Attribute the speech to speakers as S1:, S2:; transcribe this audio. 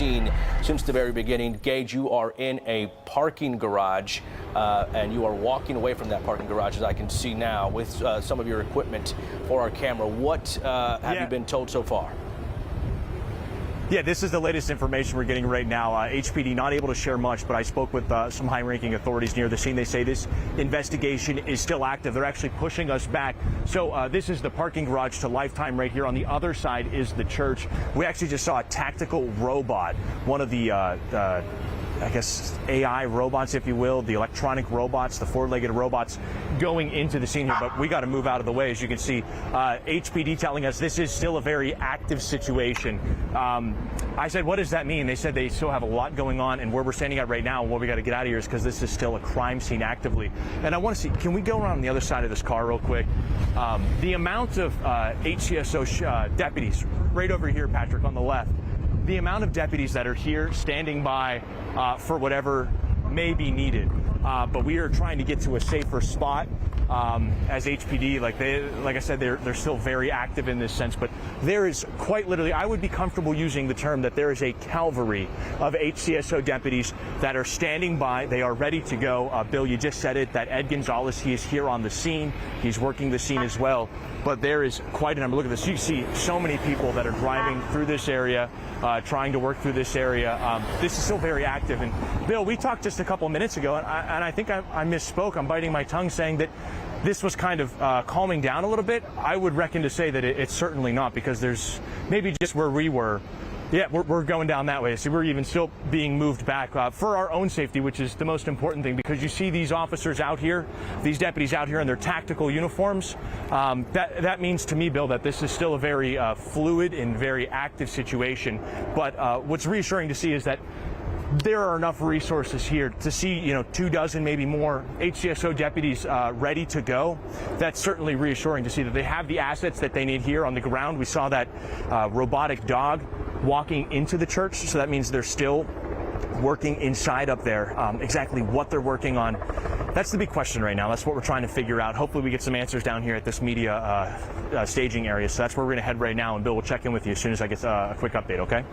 S1: scene since the very beginning. Gage, you are in a parking garage, and you are walking away from that parking garage, as I can see now, with some of your equipment for our camera. What have you been told so far?
S2: Yeah, this is the latest information we're getting right now. HPD not able to share much, but I spoke with some high-ranking authorities near the scene. They say this investigation is still active. They're actually pushing us back. So this is the parking garage to Lifetime right here. On the other side is the church. We actually just saw a tactical robot, one of the I guess AI robots, if you will, the electronic robots, the four-legged robots going into the scene here, but we got to move out of the way. As you can see, HPD telling us this is still a very active situation. I said, what does that mean? They said they still have a lot going on, and where we're standing at right now, where we got to get out of here is because this is still a crime scene actively. And I want to see, can we go around the other side of this car real quick? The amount of HCSO deputies right over here, Patrick, on the left, the amount of deputies that are here standing by for whatever may be needed. But we are trying to get to a safer spot as HPD. Like I said, they're still very active in this sense. But there is quite literally, I would be comfortable using the term that there is a cavalry of HCSO deputies that are standing by. They are ready to go. Bill, you just said it, that Ed Gonzalez, he is here on the scene. He's working the scene as well. But there is quite a number. Look at this. You see so many people that are driving through this area, trying to work through this area. This is still very active. And Bill, we talked just a couple of minutes ago, and I think I misspoke. I'm biting my tongue saying that this was kind of calming down a little bit. I would reckon to say that it's certainly not, because there's maybe just where we were. Yeah, we're going down that way. So we're even still being moved back for our own safety, which is the most important thing, because you see these officers out here, these deputies out here in their tactical uniforms. That means to me, Bill, that this is still a very fluid and very active situation. But what's reassuring to see is that there are enough resources here to see, 24, maybe more HCSO deputies ready to go. That's certainly reassuring to see that they have the assets that they need here on the ground. We saw that robotic dog walking into the church, so that means they're still working inside up there. Exactly what they're working on, that's the big question right now. That's what we're trying to figure out. Hopefully we get some answers down here at this media staging area. So that's where we're going to head right now, and Bill will check in with you as soon as I get a quick update, okay?